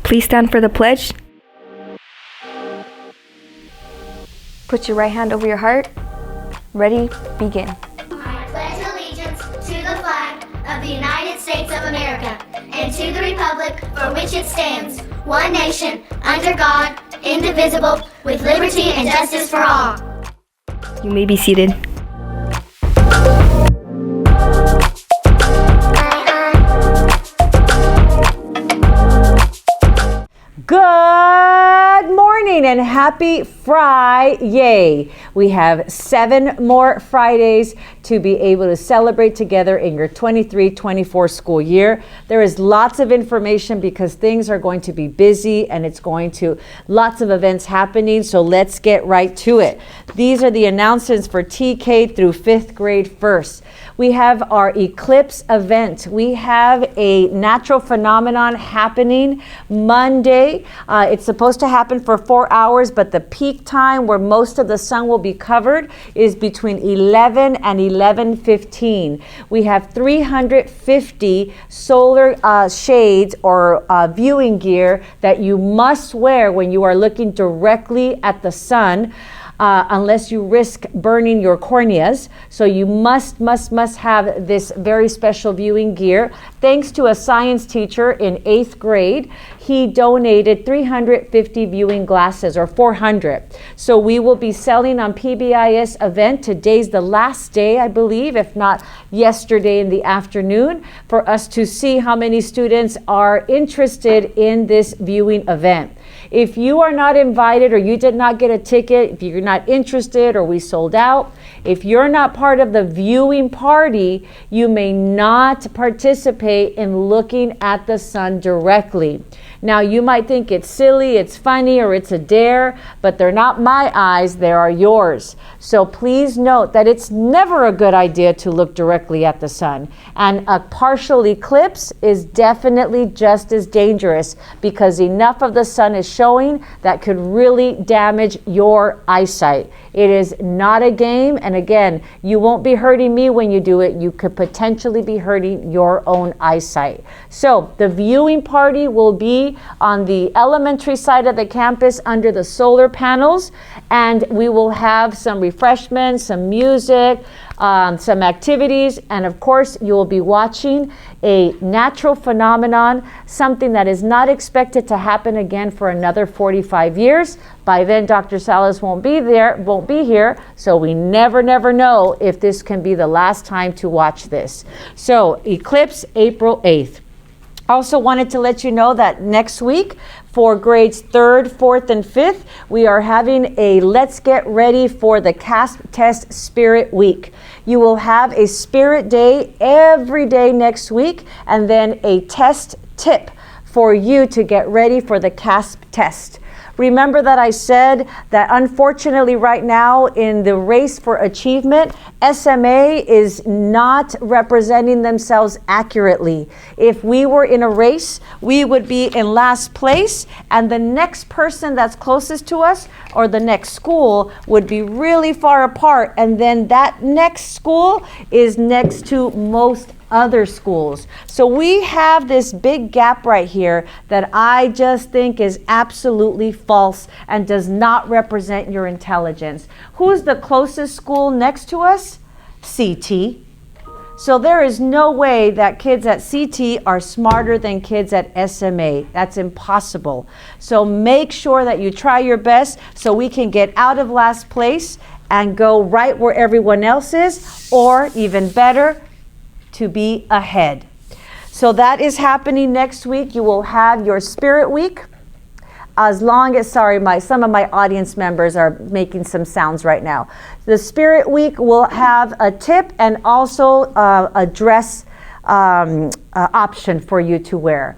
Please stand for the pledge. Put your right hand over your heart. Ready, begin. I pledge allegiance to the flag of the United States of America and to the republic for which it stands, one nation, under God, indivisible, with liberty and justice for all. You may be seated. Good morning and happy Friday. We have 7 more Fridays to be able to celebrate together in your 23-24 school year. There is lots of information because things are going to be busy and it's going to lots of events happening. So let's get right to it. These are the announcements for TK through 5th grade first. We have our eclipse event. We have a natural phenomenon happening Monday. It's supposed to happen for 4 hours, but the peak time where most of the sun will be covered is between 11 and 11:15. We have 350 solar shades or viewing gear that you must wear when you are looking directly at the sun. Unless you risk burning your corneas. So you must have this very special viewing gear. Thanks to a science teacher in 8th grade, he donated 350 viewing glasses, or 400. So we will be selling on PBIS event. Today's the last day, I believe, if not yesterday in the afternoon, for us to see how many students are interested in this viewing event. If you are not invited or you did not get a ticket, if you're not interested or we sold out, if you're not part of the viewing party, you may not participate in looking at the sun directly. Now, you might think it's silly, it's funny, or it's a dare, but they're not my eyes, they are yours. So please note that it's never a good idea to look directly at the sun. And a partial eclipse is definitely just as dangerous because enough of the sun is showing that could really damage your eyesight. It is not a game, and again, you won't be hurting me when you do it. You could potentially be hurting your own eyesight. So the viewing party will be on the elementary side of the campus under the solar panels, and we will have some refreshments, some music, some activities, and of course you will be watching a natural phenomenon, something that is not expected to happen again for another 45 years. By then Dr. Salas won't be here, so we never know if this can be the last time to watch this. So eclipse April 8th. Also wanted to let you know that next week for grades 3rd, 4th, and 5th, we are having a Let's Get Ready for the CASP Test Spirit Week. You will have a Spirit Day every day next week, and then a test tip for you to get ready for the CASP test. Remember that I said that unfortunately right now in the race for achievement, SMA is not representing themselves accurately. If we were in a race, we would be in last place, and the next person that's closest to us or the next school would be really far apart, and then that next school is next to most other schools. So we have this big gap right here that I just think is absolutely false and does not represent your intelligence. Who's the closest school next to us? CT. So there is no way that kids at CT are smarter than kids at SMA. That's impossible. So make sure that you try your best so we can get out of last place and go right where everyone else is, or even better, to be ahead. So that is happening next week. You will have your Spirit Week. Some of my audience members are making some sounds right now. The Spirit Week will have a tip and also a dress option for you to wear.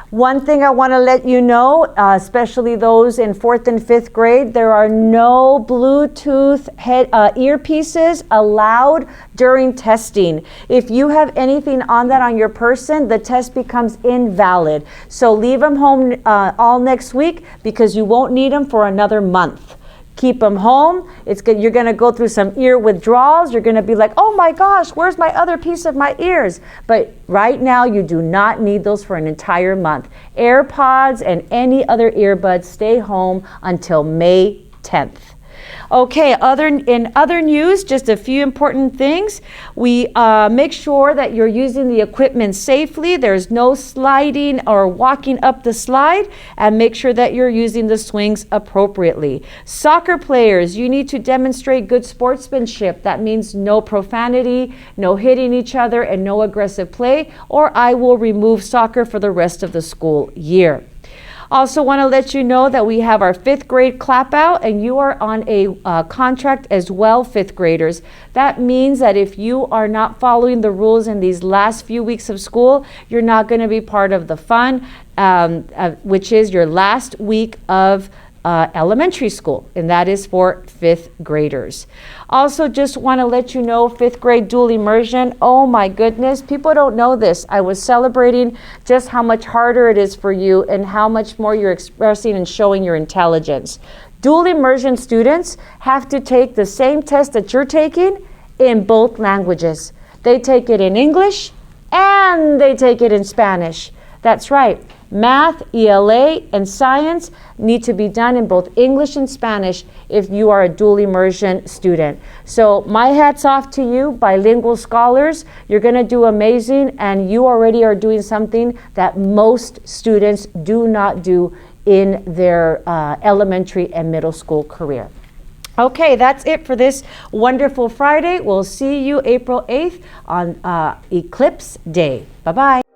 One thing I want to let you know, especially those in 4th and 5th grade, there are no Bluetooth earpieces allowed during testing. If you have anything on that on your person, the test becomes invalid. So leave them home all next week because you won't need them for another month. Keep them home. It's good. You're going to go through some ear withdrawals. You're going to be like, oh my gosh, where's my other piece of my ears? But right now, you do not need those for an entire month. AirPods and any other earbuds stay home until May 10th. Okay, in other news, just a few important things. We make sure that you're using the equipment safely. There's no sliding or walking up the slide, and make sure that you're using the swings appropriately. Soccer players, you need to demonstrate good sportsmanship. That means no profanity, no hitting each other, and no aggressive play, or I will remove soccer for the rest of the school year. Also want to let you know that we have our 5th grade clap out, and you are on a contract as well, 5th graders. That means that if you are not following the rules in these last few weeks of school, you're not going to be part of the fun, which is your last week of elementary school, and that is for 5th graders. Also, just want to let you know, 5th grade dual immersion, oh my goodness, people don't know this. I was celebrating just how much harder it is for you and how much more you're expressing and showing your intelligence. Dual immersion students have to take the same test that you're taking in both languages. They take it in English and they take it in Spanish. That's right. Math, ELA, and science need to be done in both English and Spanish if you are a dual immersion student. So my hat's off to you, bilingual scholars. You're going to do amazing, and you already are doing something that most students do not do in their elementary and middle school career. Okay, that's it for this wonderful Friday. We'll see you April 8th on Eclipse Day. Bye-bye.